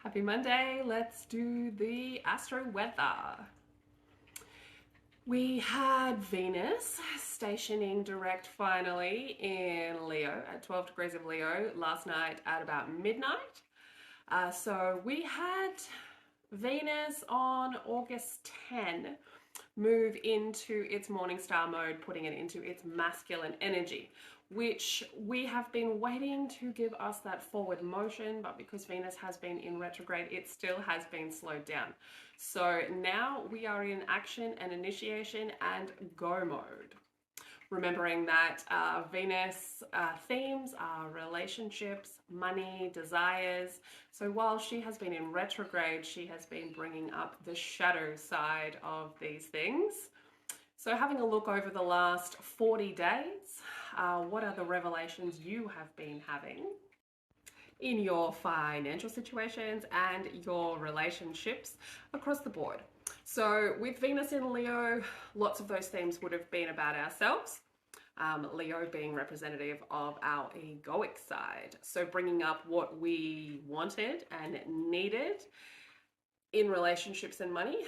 Happy Monday. Let's do the Astro weather. We had Venus stationing direct finally in Leo at 12 degrees of Leo last night at about midnight. So we had Venus on August 10 move into its morning star mode, putting it into its masculine energy, which we have been waiting to give us that forward motion, but because Venus has been in retrograde, it still has been slowed down. So now we are in action and initiation and go mode. Remembering that Venus themes are relationships, money, desires. So while she has been in retrograde, she has been bringing up the shadow side of these things. So having a look over the last 40 days, what are the revelations you have been having in your financial situations and your relationships across the board? So with Venus in Leo, lots of those themes would have been about ourselves. Leo being representative of our egoic side. So bringing up what we wanted and needed in relationships and money.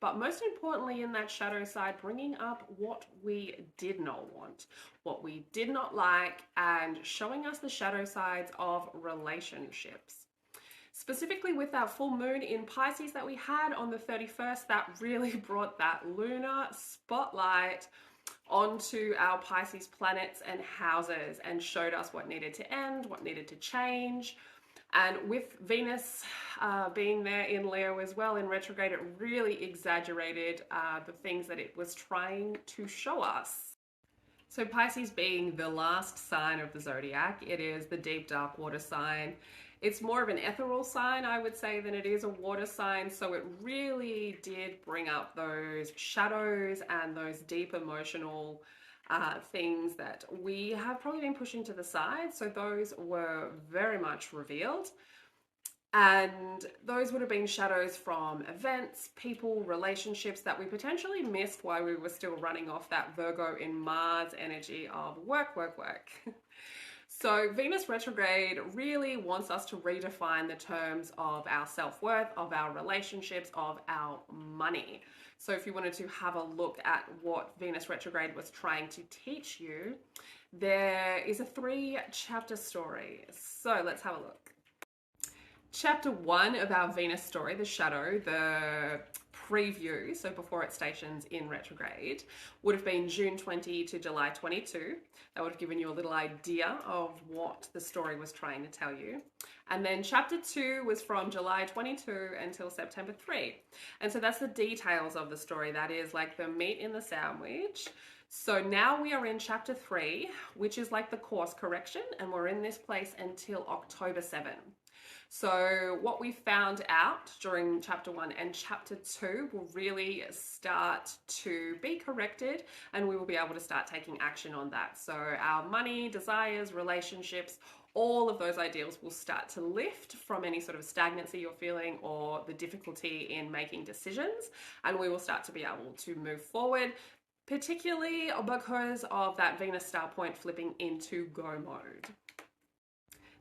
But most importantly, in that shadow side, bringing up what we did not want, what we did not like, and showing us the shadow sides of relationships. Specifically with that full moon in Pisces that we had on the 31st, that really brought that lunar spotlight onto our Pisces planets and houses and showed us what needed to end, what needed to change. And with Venus being there in Leo as well in retrograde, it really exaggerated the things that it was trying to show us. So Pisces being the last sign of the zodiac, it is the deep dark water sign. It's more of an ethereal sign, I would say, than it is a water sign. So it really did bring up those shadows and those deep emotional things that we have probably been pushing to the side. So those were very much revealed. And those would have been shadows from events, people, relationships that we potentially missed while we were still running off that Virgo in Mars energy of work, work, work. So Venus retrograde really wants us to redefine the terms of our self-worth, of our relationships, of our money. So if you wanted to have a look at what Venus retrograde was trying to teach you, there is a 3-chapter story. So let's have a look. Chapter 1 of our Venus story, the shadow, the preview, so before it stations in retrograde, would have been June 20 to July 22. That would have given you a little idea of what the story was trying to tell you. And then chapter 2 was from July 22 until September 3. And so that's the details of the story. That is like the meat in the sandwich. So now we are in chapter 3, which is like the course correction, and we're in this place until October 7. So what we found out during chapter 1 and chapter 2 will really start to be corrected, and we will be able to start taking action on that. So our money, desires, relationships, all of those ideals will start to lift from any sort of stagnancy you're feeling or the difficulty in making decisions, and we will start to be able to move forward, particularly because of that Venus star point flipping into go mode.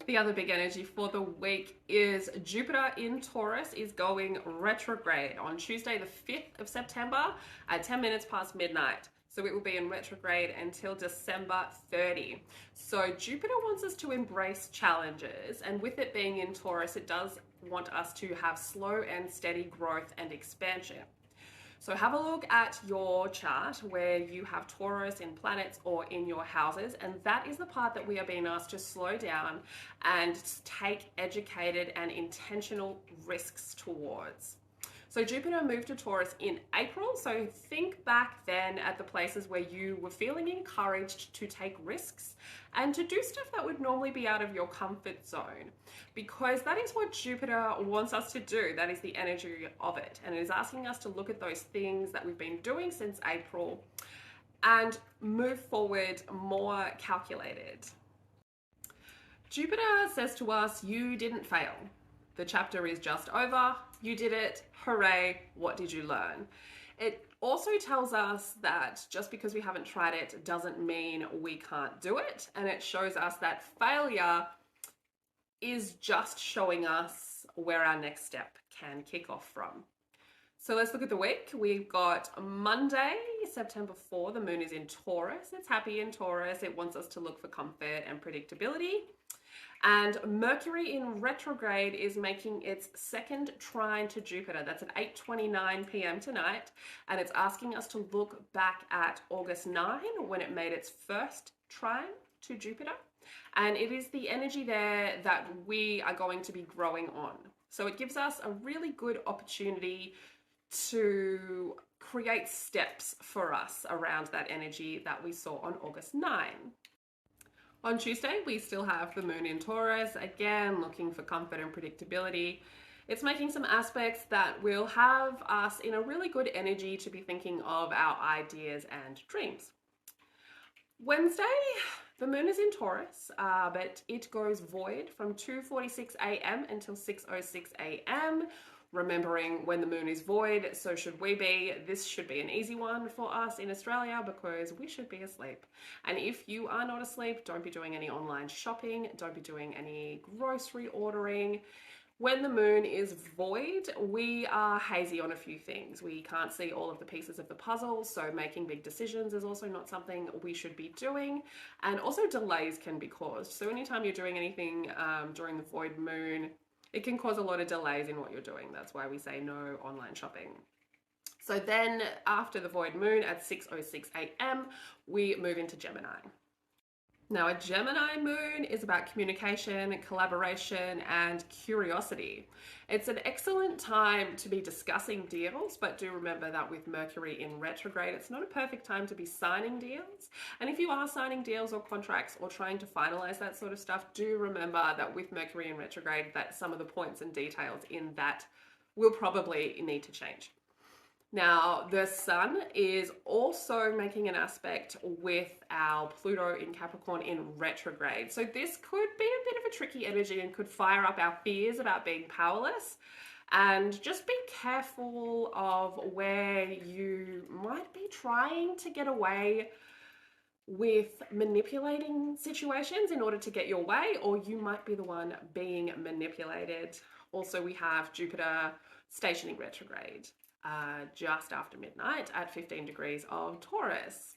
The other big energy for the week is Jupiter in Taurus is going retrograde on Tuesday the 5th of September at 10 minutes past midnight. So it will be in retrograde until December 30. So Jupiter wants us to embrace challenges, and with it being in Taurus, it does want us to have slow and steady growth and expansion. So have a look at your chart where you have Taurus in planets or in your houses, and that is the part that we are being asked to slow down and take educated and intentional risks towards. So Jupiter moved to Taurus in April, so think back then at the places where you were feeling encouraged to take risks and to do stuff that would normally be out of your comfort zone, because that is what Jupiter wants us to do. That is the energy of it, and it is asking us to look at those things that we've been doing since April and move forward more calculated. Jupiter says to us, you didn't fail. The chapter is just over. You did it. Hooray. What did you learn? It also tells us that just because we haven't tried it doesn't mean we can't do it. And it shows us that failure is just showing us where our next step can kick off from. So let's look at the week. We've got Monday, September 4, the moon is in Taurus. It's happy in Taurus. It wants us to look for comfort and predictability. And Mercury in retrograde is making its second trine to Jupiter. That's at 8:29 p.m. tonight. And it's asking us to look back at August 9 when it made its first trine to Jupiter. And it is the energy there that we are going to be growing on. So it gives us a really good opportunity to create steps for us around that energy that we saw on August 9. On Tuesday, we still have the moon in Taurus, again, looking for comfort and predictability. It's making some aspects that will have us in a really good energy to be thinking of our ideas and dreams. Wednesday, the moon is in Taurus, but it goes void from 2:46 a.m. until 6:06 a.m. Remembering when the moon is void, so should we be. This should be an easy one for us in Australia because we should be asleep. And if you are not asleep, don't be doing any online shopping, don't be doing any grocery ordering. When the moon is void, we are hazy on a few things. We can't see all of the pieces of the puzzle, so making big decisions is also not something we should be doing. And also delays can be caused. So anytime you're doing anything during the void moon, it can cause a lot of delays in what you're doing. That's why we say no online shopping. So then after the void moon at 6:06 a.m., we move into Gemini. Now, a Gemini moon is about communication, collaboration, and curiosity. It's an excellent time to be discussing deals, but do remember that with Mercury in retrograde, it's not a perfect time to be signing deals. And if you are signing deals or contracts or trying to finalize that sort of stuff, do remember that with Mercury in retrograde, that some of the points and details in that will probably need to change. Now, the sun is also making an aspect with our Pluto in Capricorn in retrograde. So this could be a bit of a tricky energy and could fire up our fears about being powerless. And just be careful of where you might be trying to get away with manipulating situations in order to get your way, or you might be the one being manipulated. Also, we have Jupiter stationing retrograde just after midnight at 15 degrees of Taurus.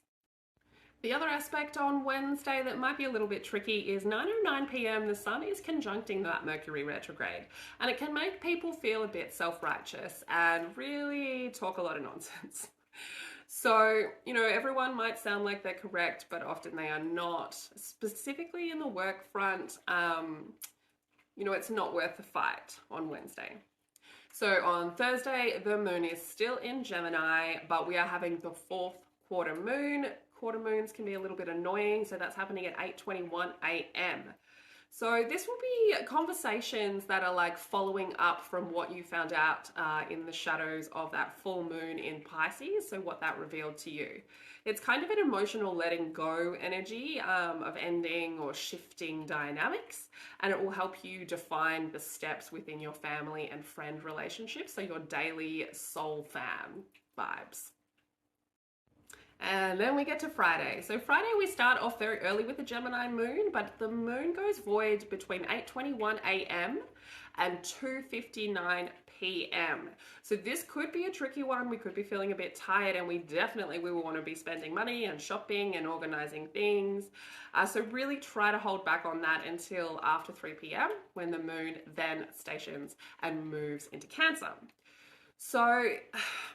The other aspect on Wednesday that might be a little bit tricky is 9:09 p.m. the sun is conjuncting that Mercury retrograde, and it can make people feel a bit self-righteous and really talk a lot of nonsense. So, everyone might sound like they're correct, but often they are not. Specifically in the work front, it's not worth the fight on Wednesday. So on Thursday, the moon is still in Gemini, but we are having the fourth quarter moon. Quarter moons can be a little bit annoying, so that's happening at 8:21 a.m. So this will be conversations that are like following up from what you found out in the shadows of that full moon in Pisces, so what that revealed to you. It's kind of an emotional letting go energy of ending or shifting dynamics, and it will help you define the steps within your family and friend relationships, so your daily soul fam vibes. And then we get to Friday. So Friday we start off very early with the Gemini moon, but the moon goes void between 8:21 a.m. and 2:59 p.m. So this could be a tricky one. We could be feeling a bit tired, and we will want to be spending money and shopping and organizing things. So really try to hold back on that until after 3 p.m. when the moon then stations and moves into Cancer. So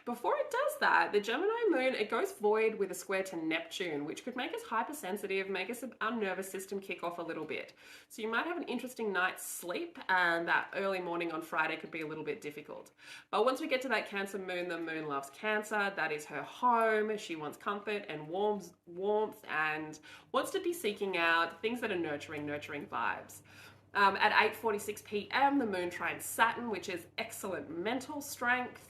before it does that, the Gemini moon, it goes void with a square to Neptune, which could make us hypersensitive, make our nervous system kick off a little bit. So you might have an interesting night's sleep, and that early morning on Friday could be a little bit difficult. But once we get to that Cancer moon, the moon loves Cancer. That is her home. She wants comfort and warmth and wants to be seeking out things that are nurturing vibes. At 8:46 p.m, the moon trines Saturn, which is excellent mental strength.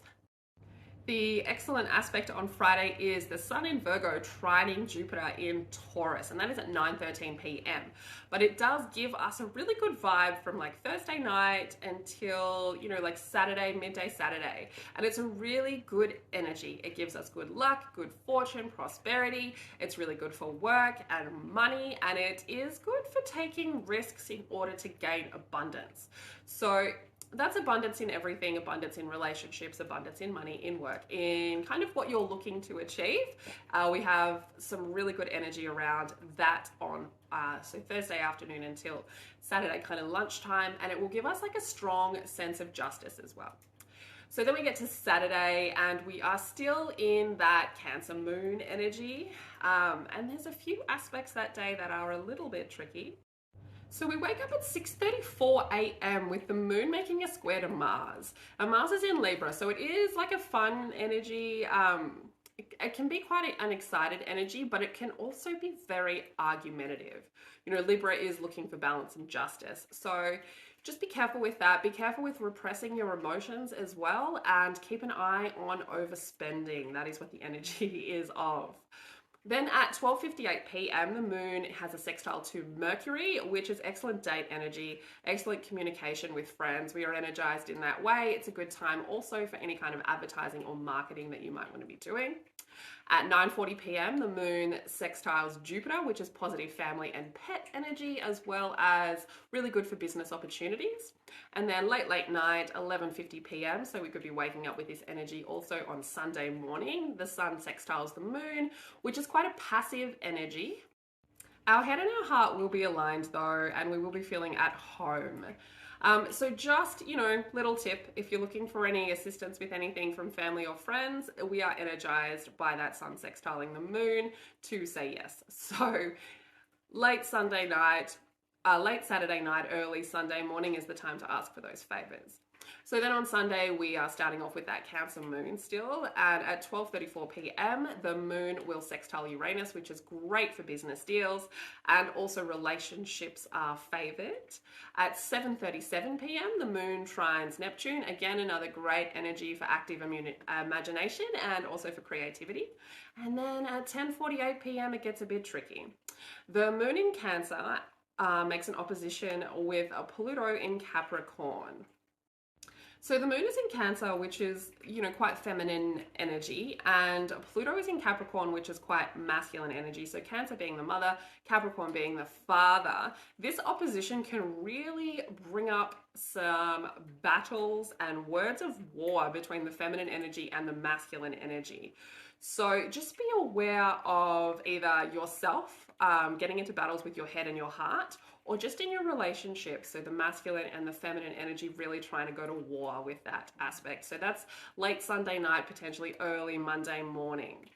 The excellent aspect on Friday is the sun in Virgo trining Jupiter in Taurus, and that is at 9:13 p.m. But it does give us a really good vibe from like Thursday night until, like Saturday, midday Saturday. And it's a really good energy. It gives us good luck, good fortune, prosperity. It's really good for work and money, and it is good for taking risks in order to gain abundance. So that's abundance in everything, abundance in relationships, abundance in money, in work, in kind of what you're looking to achieve. We have some really good energy around that on so Thursday afternoon until Saturday kind of lunchtime, and it will give us like a strong sense of justice as well. So then we get to Saturday and we are still in that Cancer moon energy, and there's a few aspects that day that are a little bit tricky. So we wake up at 6:34 a.m. with the moon making a square to Mars. And Mars is in Libra, so it is like a fun energy. It can be quite an excited energy, but it can also be very argumentative. You know, Libra is looking for balance and justice. So just be careful with that. Be careful with repressing your emotions as well, and keep an eye on overspending. That is what the energy is of. Then at 12:58 p.m, the moon has a sextile to Mercury, which is excellent date energy, excellent communication with friends. We are energized in that way. It's a good time also for any kind of advertising or marketing that you might want to be doing. At 9:40 p.m, the moon sextiles Jupiter, which is positive family and pet energy, as well as really good for business opportunities. And then late night, 11:50 p.m, so we could be waking up with this energy also on Sunday morning. The sun sextiles the moon, which is quite a passive energy. Our head and our heart will be aligned though, and we will be feeling at home. So just, little tip, if you're looking for any assistance with anything from family or friends, we are energized by that sun sextiling the moon to say yes. So late Saturday night, early Sunday morning is the time to ask for those favors. So then on Sunday, we are starting off with that Cancer moon still, and at 12:34 p.m, the moon will sextile Uranus, which is great for business deals, and also relationships are favored. At 7:37 p.m, the moon trines Neptune, again, another great energy for active imagination and also for creativity. And then at 10:48 p.m, it gets a bit tricky. The moon in Cancer makes an opposition with a Pluto in Capricorn. So the moon is in Cancer, which is, quite feminine energy, and Pluto is in Capricorn, which is quite masculine energy. So Cancer being the mother, Capricorn being the father. This opposition can really bring up some battles and words of war between the feminine energy and the masculine energy. So just be aware of either yourself getting into battles with your head and your heart, or just in your relationship. So the masculine and the feminine energy really trying to go to war with that aspect. So that's late Sunday night, potentially early Monday morning.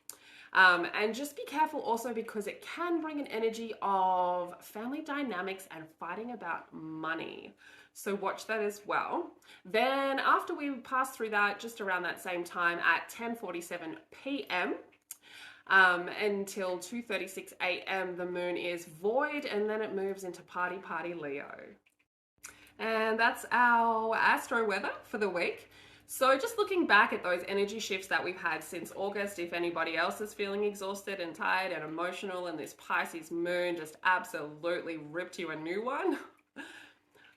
And just be careful also because it can bring an energy of family dynamics and fighting about money. So watch that as well. Then after we pass through that, just around that same time at 10:47 p.m, until 2:36 a.m, the moon is void, and then it moves into party Leo. And that's our astro weather for the week. So just looking back at those energy shifts that we've had since August, if anybody else is feeling exhausted and tired and emotional, and this Pisces moon just absolutely ripped you a new one.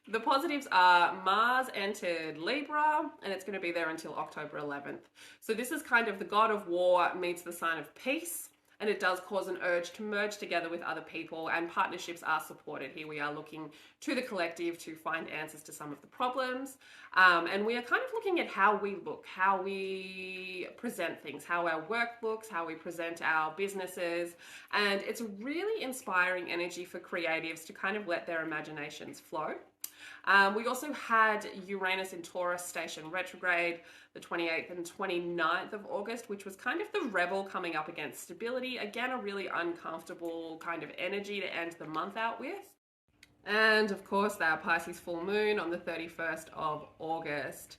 The positives are Mars entered Libra, and it's going to be there until October 11th. So this is kind of the god of war meets the sign of peace, and it does cause an urge to merge together with other people, and partnerships are supported. Here we are looking to the collective to find answers to some of the problems, and we are kind of looking at how we look, how we present things, how our work looks, how we present our businesses, and it's a really inspiring energy for creatives to kind of let their imaginations flow. We also had Uranus in Taurus station retrograde the 28th and 29th of August, which was kind of the rebel coming up against stability. Again, a really uncomfortable kind of energy to end the month out with. And of course, that Pisces full moon on the 31st of August,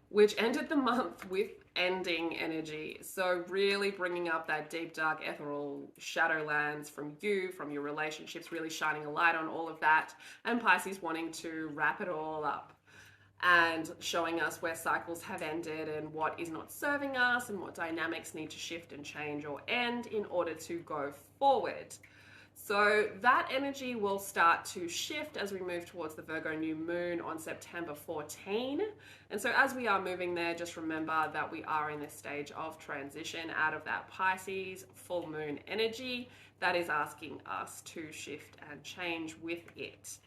which ended the month with ending energy. So really bringing up that deep, dark, ethereal shadowlands from you, from your relationships, really shining a light on all of that. And Pisces wanting to wrap it all up and showing us where cycles have ended and what is not serving us and what dynamics need to shift and change or end in order to go forward. So that energy will start to shift as we move towards the Virgo new moon on September 14. And so as we are moving there, just remember that we are in this stage of transition out of that Pisces full moon energy that is asking us to shift and change with it.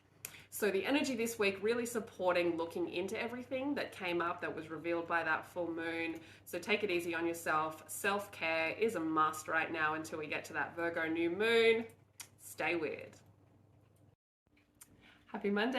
So the energy this week really supporting looking into everything that came up that was revealed by that full moon. So take it easy on yourself. Self-care is a must right now until we get to that Virgo new moon. Stay weird. Happy Monday.